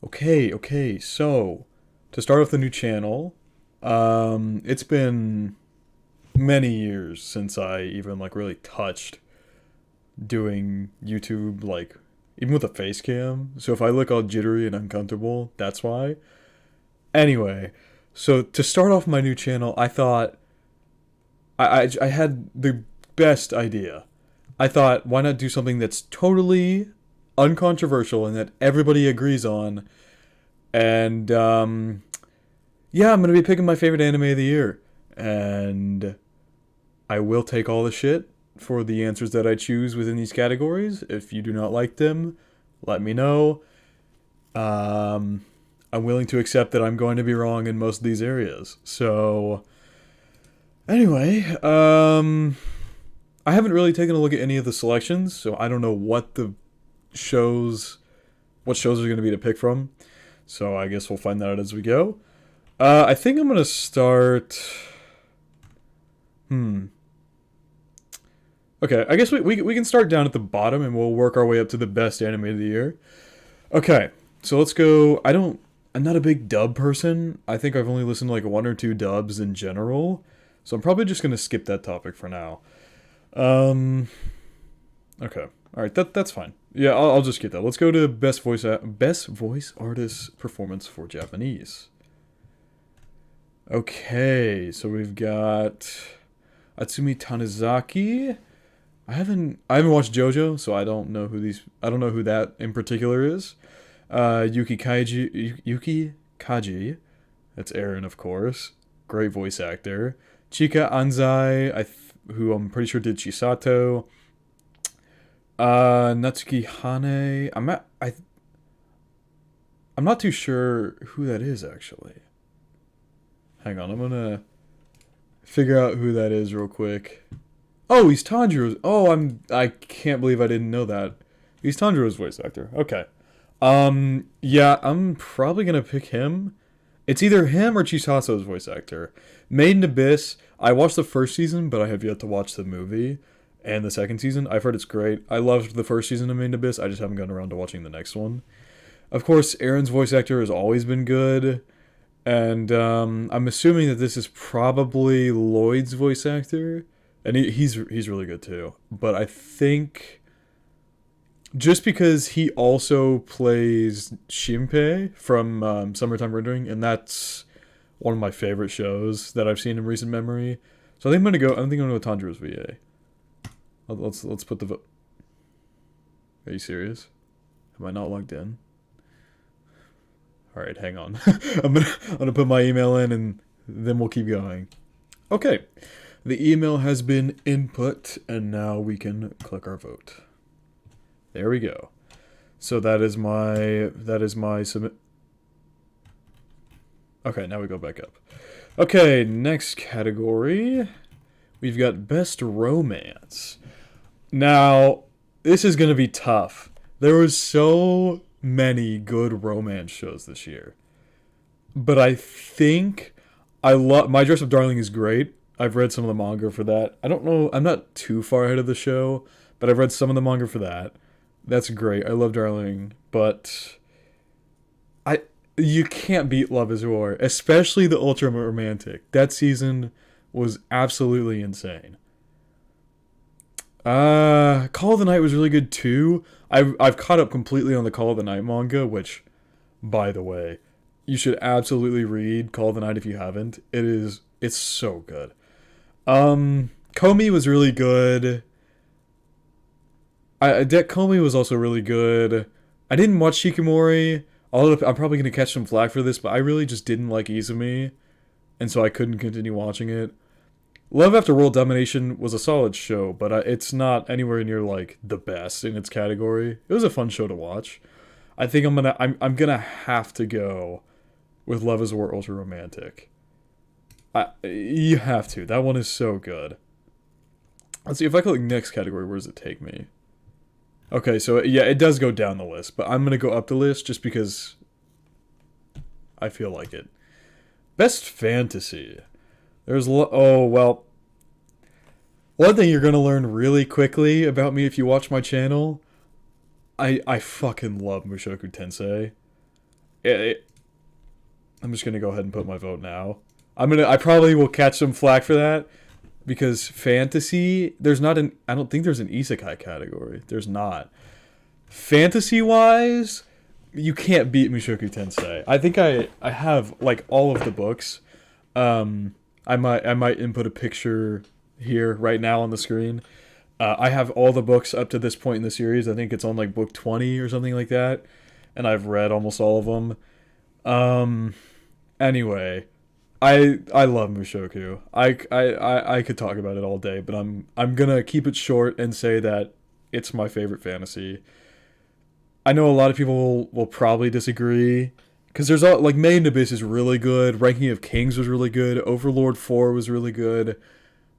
Okay, so to start off the new channel, it's been many years since I even like really touched doing YouTube, like even with a face cam. So if I look all jittery and uncomfortable, that's why. Anyway, so to start off my new channel, I thought I had the best idea. I thought, why not do something that's totally uncontroversial and that everybody agrees on? And yeah, I'm gonna be picking my favorite anime of the year, and I will take all the shit for the answers that I choose within these categories. If you do not like them, let me know. Um, I'm willing to accept that I'm going to be wrong in most of these areas. So anyway, I haven't really taken a look at any of the selections, so I don't know shows, what shows are going to be to pick from. So I guess we'll find that out as we go. I think I'm gonna start. Hmm. Okay, I guess we can start down at the bottom and we'll work our way up to the best anime of the year. Okay, so let's go. I'm not a big dub person. I think I've only listened to like one or two dubs in general, so I'm probably just gonna skip that topic for now. Um. Okay. All right. That's fine. Yeah, I'll just get that. Let's go to best voice artist performance for Japanese. Okay, so we've got Atsumi Tanizaki. I haven't watched JoJo, so I don't know who that in particular is. Yuki Kaji. That's Aaron, of course. Great voice actor. Chika Anzai, who I'm pretty sure did Chisato. Natsuki Hane. I'm not too sure who that is actually. Hang on, I'm gonna figure out who that is real quick. Oh, he's Tanjiro's. Oh, I can't believe I didn't know that. He's Tanjiro's voice actor. Okay. Yeah, I'm probably gonna pick him. It's either him or Chisato's voice actor. Made in Abyss. I watched the first season, but I have yet to watch the movie and the second season. I've heard it's great. I loved the first season of Made in Abyss. I just haven't gotten around to watching the next one. Of course, Aaron's voice actor has always been good. And I'm assuming that this is probably Lloyd's voice actor, and he's really good too. But I think just because he also plays Shinpei from Summertime Rendering, and that's one of my favorite shows that I've seen in recent memory. So I think I'm gonna go. I think I'm gonna go with Tanjiro's VA. Let's put the vote. Are you serious? Am I not logged in? All right, hang on. I'm gonna put my email in, and then we'll keep going. Okay, the email has been input, and now we can click our vote. There we go. So that is my submit. Okay, now we go back up. Okay, next category. We've got best romance. Now, this is gonna be tough. There was so many good romance shows this year. But I think I love My Dress Up Darling is great. I've read some of the manga for that. I don't know, I'm not too far ahead of the show, but I've read some of the manga for that. That's great. I love Darling, but I you can't beat Love is War, especially the ultra romantic. That season was absolutely insane. Call of the Night was really good too. I've caught up completely on the Call of the Night manga, which, by the way, you should absolutely read Call of the Night if you haven't. It's so good. Komi was really good. Det Komi was also really good. I didn't watch Shikamori. Although I'm probably gonna catch some flack for this, but I really just didn't like Izumi, and so I couldn't continue watching it. Love After World Domination was a solid show, but it's not anywhere near like the best in its category. It was a fun show to watch. I think I'm gonna have to go with Love is War Ultra Romantic. You have to. That one is so good. Let's see if I click next category. Where does it take me? Okay, so yeah, it does go down the list, but I'm gonna go up the list just because I feel like it. Best fantasy. Oh well. One thing you're gonna learn really quickly about me if you watch my channel, I fucking love Mushoku Tensei. I'm just gonna go ahead and put my vote now. I probably will catch some flack for that because fantasy. I don't think there's an isekai category. There's not. Fantasy wise, you can't beat Mushoku Tensei. I think I have like all of the books. I might input a picture here right now on the screen. I have all the books up to this point in the series. I think it's on like book 20 or something like that, and I've read almost all of them. Anyway, I love Mushoku. I could talk about it all day, but I'm gonna keep it short and say that it's my favorite fantasy. I know a lot of people will probably disagree because there's all like Made in Abyss is really good. Ranking of Kings was really good. Overlord 4 was really good.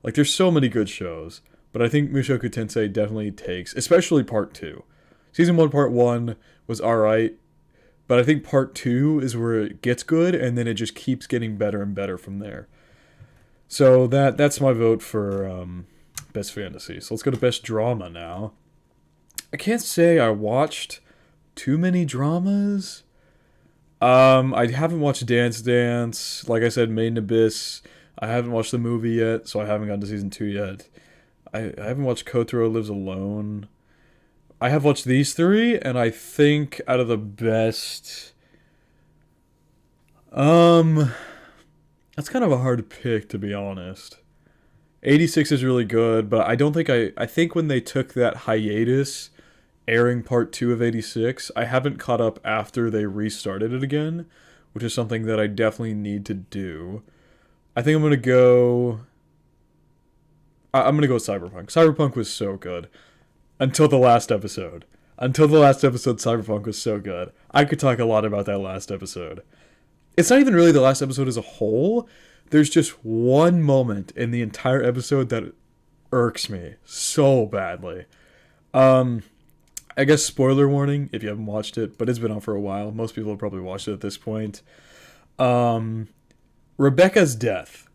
Like there's so many good shows, but I think Mushoku Tensei definitely takes, especially part 2. Season 1 part 1 was all right, but I think part 2 is where it gets good and then it just keeps getting better and better from there. So that's my vote for best fantasy. So let's go to best drama now. I can't say I watched too many dramas. I haven't watched Dance Dance. Like I said, Made in Abyss. I haven't watched the movie yet, so I haven't gotten to season 2 yet. I haven't watched Kotaro Lives Alone. I have watched these 3, and I think out of the best... That's kind of a hard pick, to be honest. 86 is really good, but I don't think I think when they took that hiatus airing part 2 of 86, I haven't caught up after they restarted it again, which is something that I definitely need to do. I think I'm going to go... I'm going to go with Cyberpunk. Cyberpunk was so good. Until the last episode. Cyberpunk was so good. I could talk a lot about that last episode. It's not even really the last episode as a whole. There's just one moment in the entire episode that irks me so badly. I guess spoiler warning if you haven't watched it, but it's been on for a while. Most people have probably watched it at this point. Rebecca's death.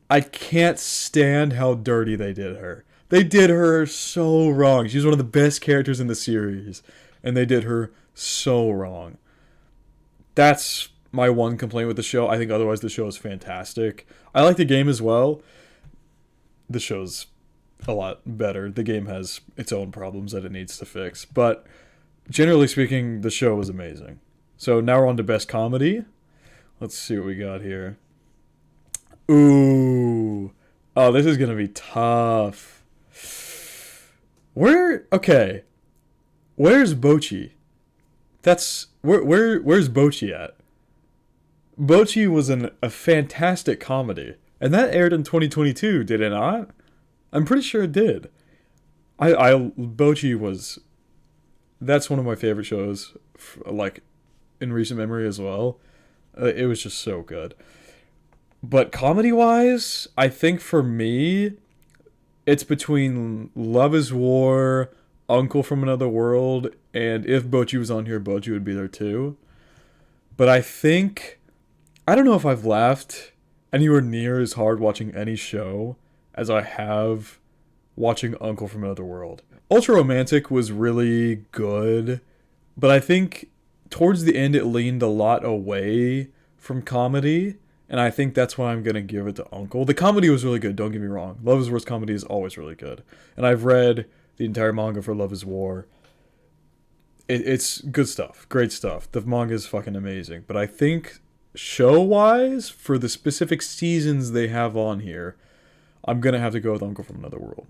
I can't stand how dirty they did her. They did her so wrong. She's one of the best characters in the series, and they did her so wrong. That's my one complaint with the show. I think otherwise the show is fantastic. I like the game as well. The show's a lot better. The game has its own problems that it needs to fix, but generally speaking, the show was amazing. So now we're on to best comedy. Let's see what we got here. Ooh. Oh, this is gonna be tough. Okay. Where's Bocchi? Where's Bocchi at? Bocchi was a fantastic comedy. And that aired in 2022, did it not? I'm pretty sure it did. Bocchi was... That's one of my favorite shows, like, in recent memory as well. It was just so good. But comedy-wise, I think for me, it's between Love is War, Uncle from Another World, and if Bocchi was on here, Bocchi would be there too. But I think... I don't know if I've laughed anywhere near as hard watching any show as I have watching Uncle from Another World. Ultra Romantic was really good, but I think towards the end it leaned a lot away from comedy, and I think that's why I'm going to give it to Uncle. The comedy was really good, don't get me wrong. Love is War's comedy is always really good. And I've read the entire manga for Love is War. It's good stuff, great stuff. The manga is fucking amazing. But I think show-wise, for the specific seasons they have on here, I'm going to have to go with Uncle from Another World.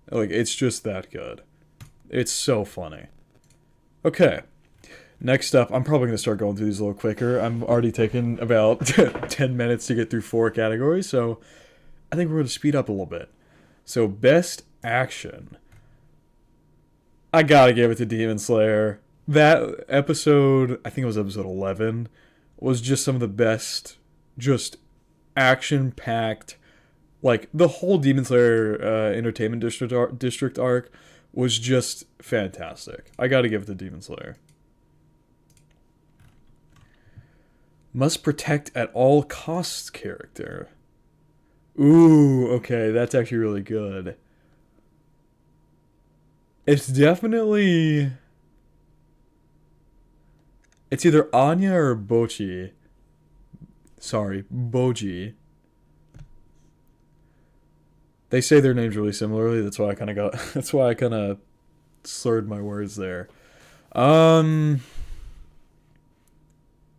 Like, it's just that good. It's so funny. Okay. Next up, I'm probably going to start going through these a little quicker. I'm already taking about 10 minutes to get through 4 categories, so I think we're going to speed up a little bit. So, best action. I gotta give it to Demon Slayer. That episode, I think it was episode 11, was just some of the best, just action-packed. Like, the whole Demon Slayer Entertainment District arc was just fantastic. I gotta give it to Demon Slayer. Must protect at all costs character. Ooh, okay, that's actually really good. It's definitely... It's either Anya or Bochi. Sorry, Boji. They say their names really similarly. That's why I kind of got. That's why I kind of slurred my words there. I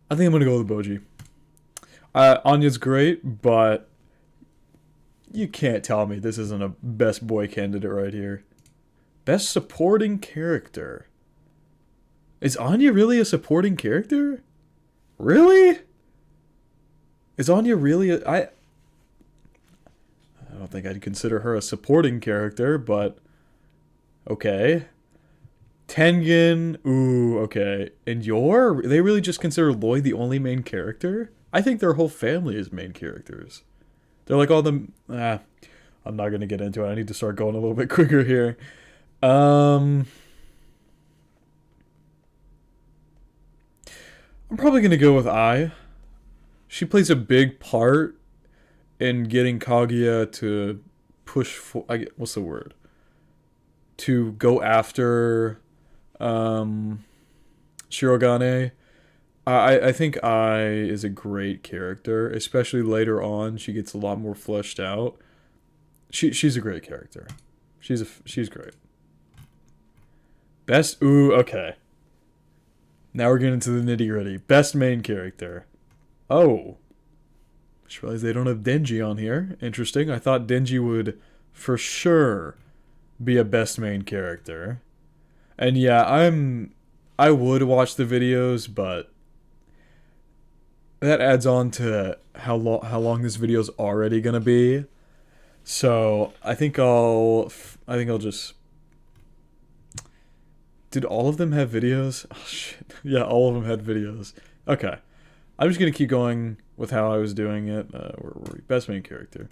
think I'm gonna go with Boji. Anya's great, but you can't tell me this isn't a best boy candidate right here. Best supporting character. Is Anya really a supporting character? Really? Is Anya really I don't think I'd consider her a supporting character, but okay. Tengen, ooh, okay. And they really just consider Lloyd the only main character? I think their whole family is main characters. They're like all the I'm not gonna get into it. I need to start going a little bit quicker here. I'm probably gonna go with Ai. She plays a big part in getting Kaguya to push for. What's the word? To go after Shirogane. I think Ai is a great character, especially later on. She gets a lot more fleshed out. She's a great character. She's great. Best okay. Now we're getting into the nitty gritty. Best main character. Oh. Just realized they don't have Denji on here. Interesting. I thought Denji would for sure be a best main character. And yeah, I would watch the videos, but that adds on to how long this video's already gonna be. So I think I'll just. Did all of them have videos? Oh shit. Yeah, all of them had videos. Okay. I'm just gonna keep going with how I was doing it. Where were we? Best main character.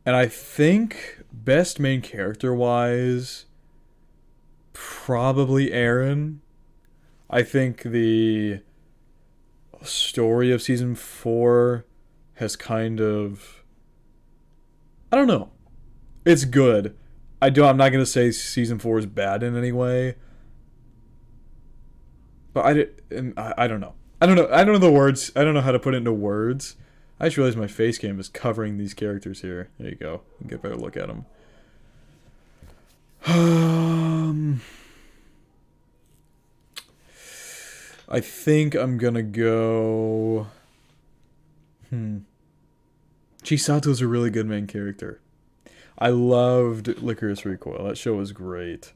And I think best main character wise, probably Eren. I think the story of season 4 has kind of, I don't know. It's good. I'm not gonna say season 4 is bad in any way. But I don't know. I don't know the words. I don't know how to put it into words. I just realized my face cam is covering these characters here. There you go. Get a better look at them. I think I'm gonna go. Chisato's a really good main character. I loved Licorice Recoil. That show was great.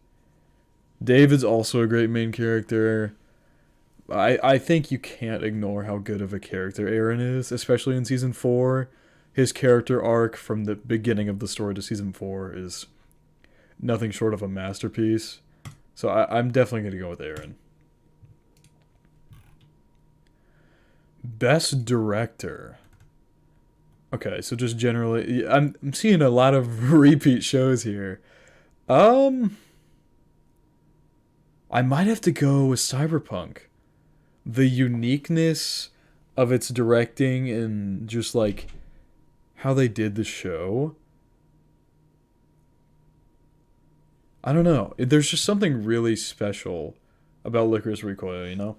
David's also a great main character. I think you can't ignore how good of a character Eren is, especially in season 4. His character arc from the beginning of the story to season 4 is nothing short of a masterpiece. So I'm definitely going to go with Eren. Best director. Okay, so just generally, I'm seeing a lot of repeat shows here. I might have to go with Cyberpunk. The uniqueness of its directing and just like how they did the show. I don't know. There's just something really special about Licorice Recoil, you know?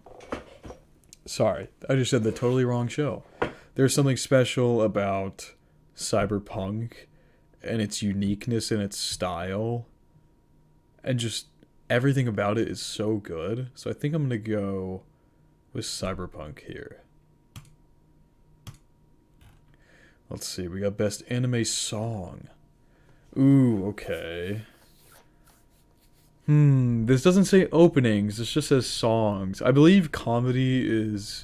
Sorry, I just said the totally wrong show. There's something special about Cyberpunk and its uniqueness and its style. And just everything about it is so good. So I think I'm going to go with Cyberpunk here. Let's see, we got best anime song. Ooh, okay. This doesn't say openings, this just says songs. I believe comedy is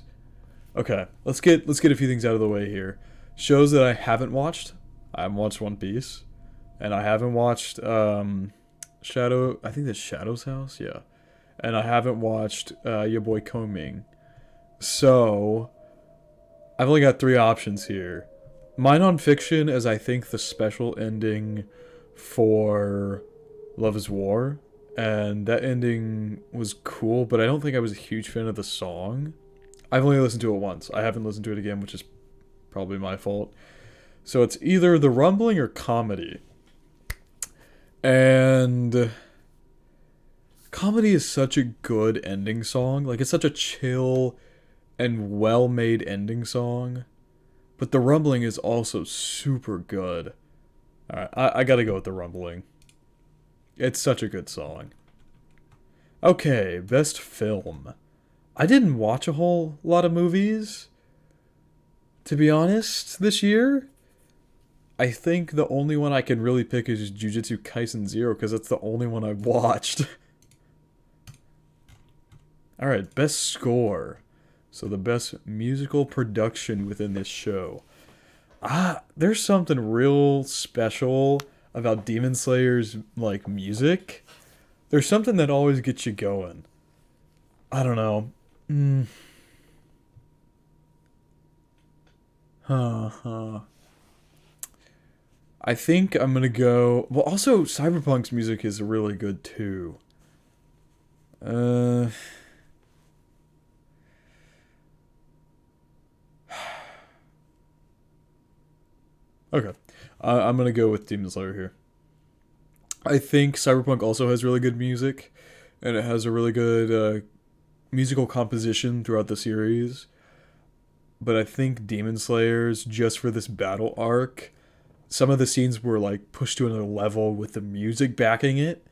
okay. Let's get a few things out of the way here. Shows that I haven't watched. I haven't watched One Piece. And I haven't watched Shadow, I think that's Shadow's House, yeah. And I haven't watched Your Boy Koming. So, I've only got 3 options here. My nonfiction is, I think, the special ending for Love is War. And that ending was cool, but I don't think I was a huge fan of the song. I've only listened to it once. I haven't listened to it again, which is probably my fault. So it's either The Rumbling or Comedy. And Comedy is such a good ending song. Like, it's such a chill and well made ending song. But the rumbling is also super good. Alright, I gotta go with the rumbling. It's such a good song. Okay, best film. I didn't watch a whole lot of movies, to be honest, this year. I think the only one I can really pick is Jujutsu Kaisen Zero, because that's the only one I've watched. Alright, best score. So the best musical production within this show. There's something real special about Demon Slayer's, like, music. There's something that always gets you going. I don't know. Huh. I think I'm gonna go. Well, also Cyberpunk's music is really good too. Uh, okay. I'm gonna go with Demon Slayer here. I think Cyberpunk also has really good music, and it has a really good musical composition throughout the series. But I think Demon Slayer's, just for this battle arc, some of the scenes were like pushed to another level with the music backing it.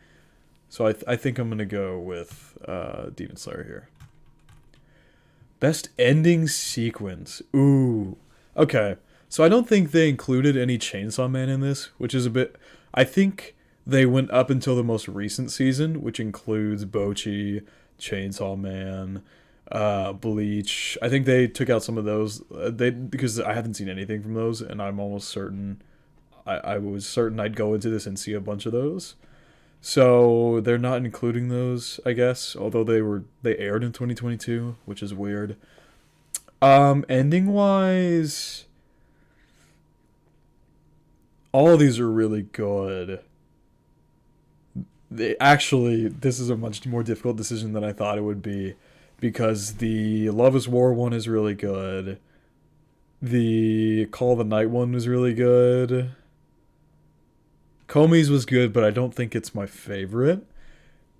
So I think I'm gonna go with Demon Slayer here. Best ending sequence. Ooh. Okay. So I don't think they included any Chainsaw Man in this, which is a bit. I think they went up until the most recent season, which includes Bochi, Chainsaw Man, Bleach. I think they took out some of those. They because I haven't seen anything from those, and I'm almost certain. I was certain I'd go into this and see a bunch of those. So they're not including those, I guess. Although they aired in 2022, which is weird. Ending wise, all of these are really good. This is a much more difficult decision than I thought it would be, because the Love is War one is really good. The Call of the Night one was really good. Comey's was good, but I don't think it's my favorite.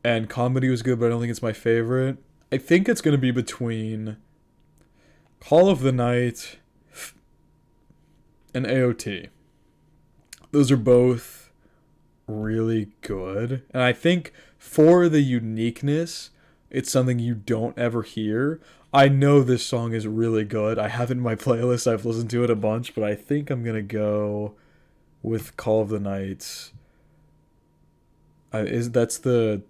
And Comedy was good, but I don't think it's my favorite. I think it's going to be between Call of the Night and AOT. Those are both really good. And I think for the uniqueness, it's something you don't ever hear. I know this song is really good. I have it in my playlist. I've listened to it a bunch, but I think I'm going to go with Call of the Night. That's the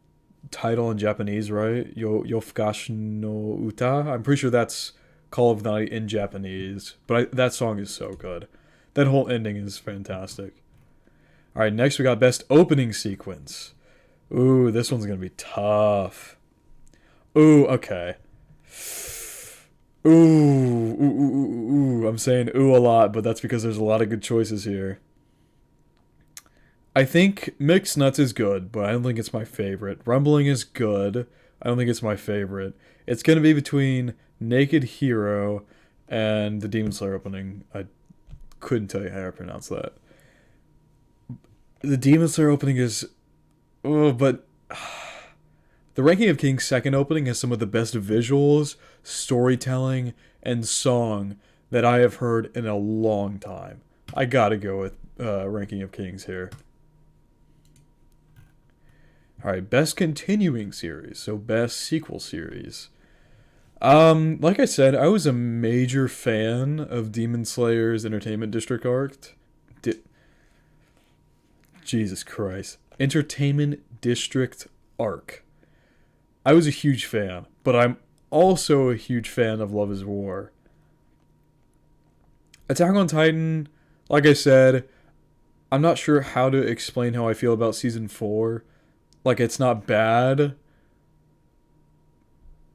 title in Japanese, right? Yofukashi no Uta. I'm pretty sure that's Call of the Night in Japanese. But that song is so good. That whole ending is fantastic. All right, next we got best opening sequence. Ooh, this one's gonna be tough. Ooh, okay. Ooh. I'm saying ooh a lot, but that's because there's a lot of good choices here. I think Mixed Nuts is good, but I don't think it's my favorite. Rumbling is good. I don't think it's my favorite. It's gonna be between Naked Hero and the Demon Slayer opening. I couldn't tell you how I pronounce that. The Demon Slayer opening is, oh, but the Ranking of Kings second opening has some of the best visuals, storytelling, and song that I have heard in a long time. I gotta go with Ranking of Kings here. Alright, best continuing series, so best sequel series. Like I said, I was a major fan of Demon Slayer's Entertainment District arc. Jesus Christ. Entertainment District arc. I was a huge fan, but I'm also a huge fan of Love is War. Attack on Titan, like I said, I'm not sure how to explain how I feel about season 4. Like, it's not bad,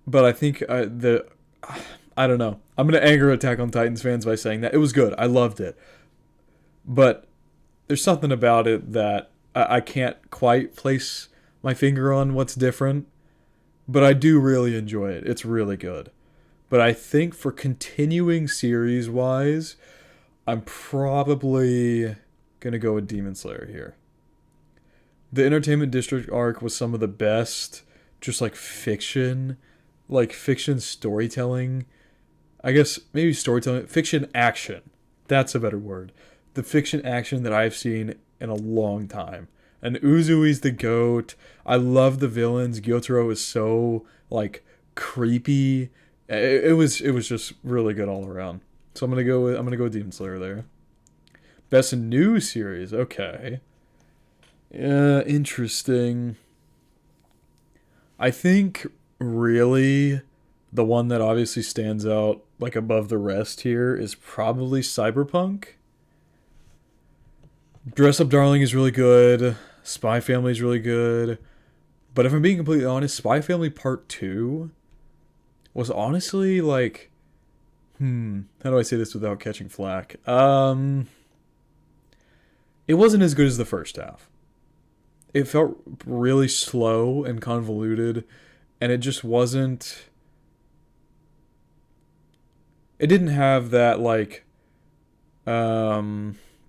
but I think I don't know. I'm going to anger Attack on Titans fans by saying that. It was good. I loved it. But there's something about it that I can't quite place my finger on what's different. But I do really enjoy it. It's really good. But I think for continuing series-wise, I'm probably going to go with Demon Slayer here. The Entertainment District arc was some of the best just like fiction storytelling. I guess maybe storytelling, fiction action. That's a better word. The fiction action that I've seen in a long time. And Uzui's the GOAT. I love the villains. Gyotaro is so like creepy. It was just really good all around. So I'm gonna go with Demon Slayer there. Best new series. Okay. Interesting. I think really the one that obviously stands out like above the rest here is probably Cyberpunk. Dress Up Darling is really good. Spy Family is really good. But if I'm being completely honest, Spy Family Part 2 was honestly like how do I say this without catching flack? It wasn't as good as the first half. It felt really slow and convoluted, and it just wasn't. It didn't have that like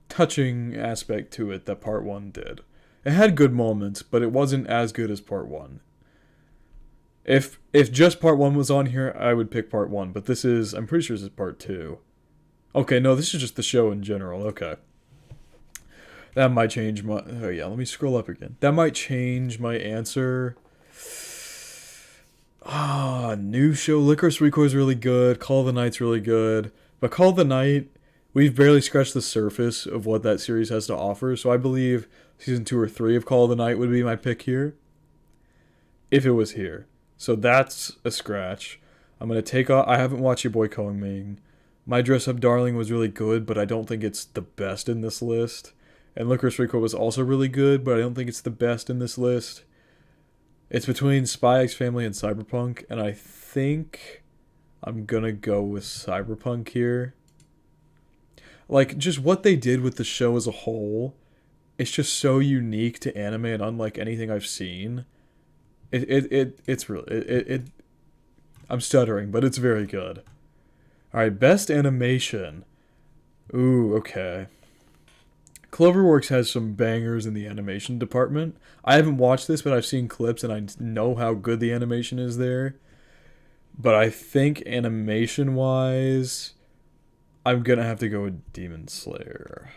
touching aspect to it that part one did. It had good moments, but it wasn't as good as part one. If just part one was on here, I would pick part one. But I'm pretty sure this is part two. Okay, no, this is just the show in general. Okay. That might change my... Oh, yeah, let me scroll up again. That might change my answer. New show. Licorice Recoil is really good. Call of the Night's really good. But Call of the Night, we've barely scratched the surface of what that series has to offer. So I believe season 2 or 3 of Call of the Night would be my pick here. If it was here. So that's a scratch. I'm going to take off... I haven't watched Your Boy Kong Ming. My Dress Up Darling was really good, but I don't think it's the best in this list. And Licorice Recoil was also really good, but I don't think it's the best in this list. It's between Spy X Family and Cyberpunk, and I think I'm gonna go with Cyberpunk here. Like, just what they did with the show as a whole, it's just so unique to anime and unlike anything I've seen. It's really... I'm stuttering, but it's very good. Alright, best animation. Ooh, okay. Cloverworks has some bangers in the animation department. I haven't watched this, but I've seen clips and I know how good the animation is there. But I think animation-wise, I'm going to have to go with Demon Slayer.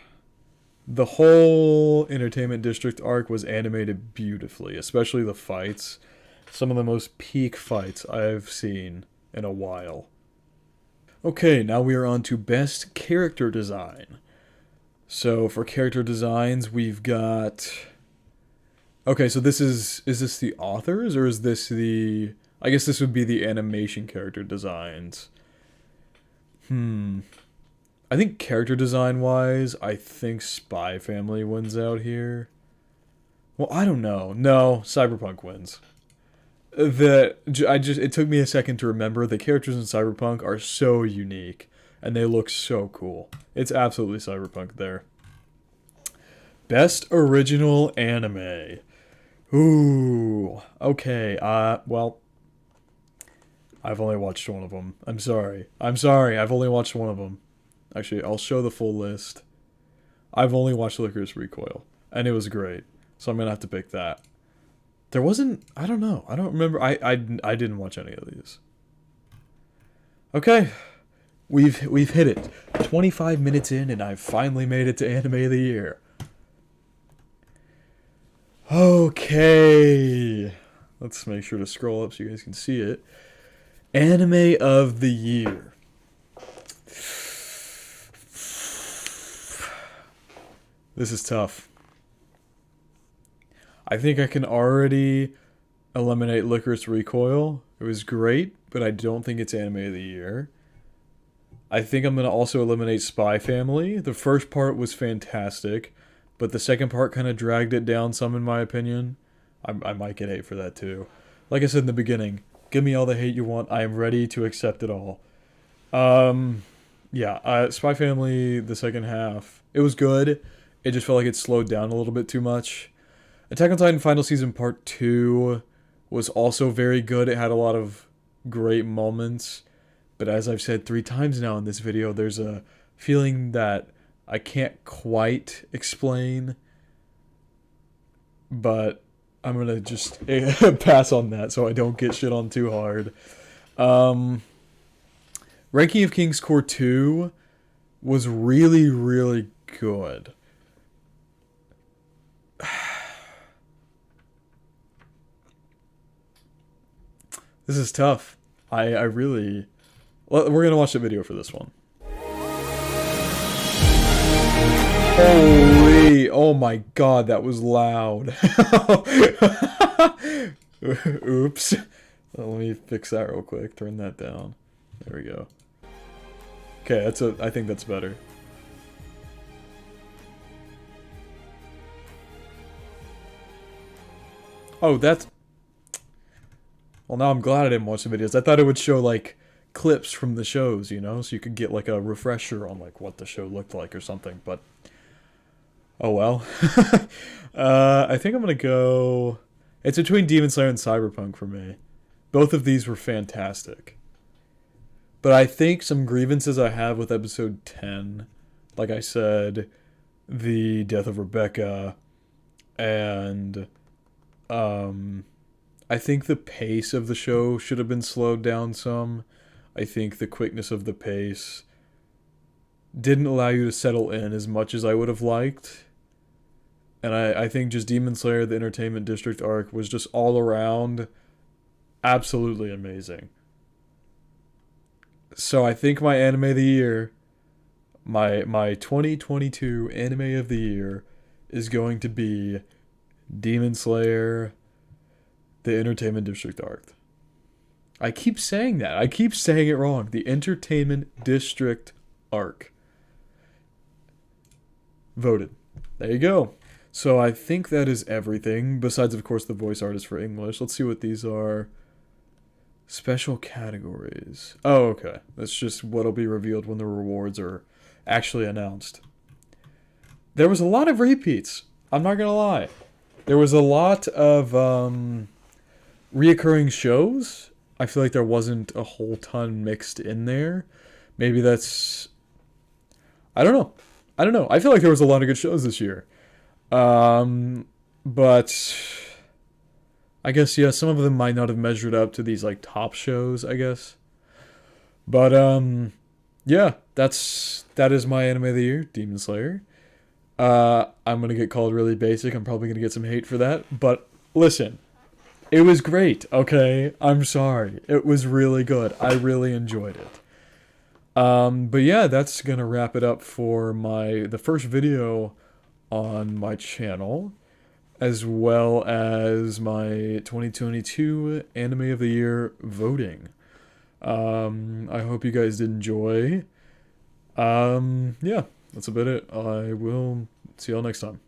The whole Entertainment District arc was animated beautifully, especially the fights. Some of the most peak fights I've seen in a while. Okay, now we are on to Best Character Design. So for character designs, we've got... Okay, so is this the authors, or is this the... I guess this would be the animation character designs. I think character design-wise, I think Spy Family wins out here. Well, I don't know. No, Cyberpunk wins. It took me a second to remember the characters in Cyberpunk are so unique. And they look so cool. It's absolutely Cyberpunk there. Best Original Anime. Ooh. Okay, well... I've only watched one of them. I'm sorry. I've only watched one of them. Actually, I'll show the full list. I've only watched Licorice Recoil. And it was great. So I'm gonna have to pick that. There wasn't... I don't know. I don't remember. I didn't watch any of these. Okay. We've hit it. 25 minutes in, and I've finally made it to Anime of the Year. Okay. Let's make sure to scroll up so you guys can see it. Anime of the Year. This is tough. I think I can already eliminate Licorice Recoil. It was great, but I don't think it's Anime of the Year. I think I'm going to also eliminate Spy Family. The first part was fantastic, but the second part kind of dragged it down some in my opinion. I might get hate for that too. Like I said in the beginning, give me all the hate you want. I am ready to accept it all. Spy Family, the second half, it was good. It just felt like it slowed down a little bit too much. Attack on Titan Final Season Part 2 was also very good. It had a lot of great moments. But as I've said 3 times now in this video, there's a feeling that I can't quite explain. But I'm gonna just pass on that so I don't get shit on too hard. Ranking of Kings Core 2 was really, really good. This is tough. I really... We're gonna watch the video for this one. Holy... Oh my god, that was loud. Oops. Let me fix that real quick. Turn that down. There we go. Okay, I think that's better. Oh, that's... Well, now I'm glad I didn't watch the videos. I thought it would show, like, clips from the shows, you know? So you could get, like, a refresher on, like, what the show looked like or something, but... Oh, well. I think I'm gonna go... It's between Demon Slayer and Cyberpunk for me. Both of these were fantastic. But I think some grievances I have with episode 10, like I said, the death of Rebecca, and... I think the pace of the show should have been slowed down some. I think the quickness of the pace didn't allow you to settle in as much as I would have liked. And I think just Demon Slayer, the Entertainment District arc, was just all around absolutely amazing. So I think my anime of the year, my 2022 anime of the year, is going to be Demon Slayer, the Entertainment District arc. I keep saying that. I keep saying it wrong. The Entertainment District arc. Voted. There you go. So I think that is everything, besides, of course, the voice artist for English. Let's see what these are. Special categories. Oh, okay. That's just what'll be revealed when the rewards are actually announced. There was a lot of repeats. I'm not gonna lie. There was a lot of reoccurring shows. I feel like there wasn't a whole ton mixed in there. Maybe that's... I don't know. I feel like there was a lot of good shows this year. But... I guess, yeah, some of them might not have measured up to these, like, top shows, I guess. But, yeah, that is my anime of the year, Demon Slayer. I'm gonna get called really basic. I'm probably gonna get some hate for that. But, listen, it was great, okay? I'm sorry. It was really good. I really enjoyed it. But yeah, that's gonna wrap it up for the first video on my channel, as well as my 2022 Anime of the Year voting. I hope you guys did enjoy. Yeah, that's about it. I will see y'all next time.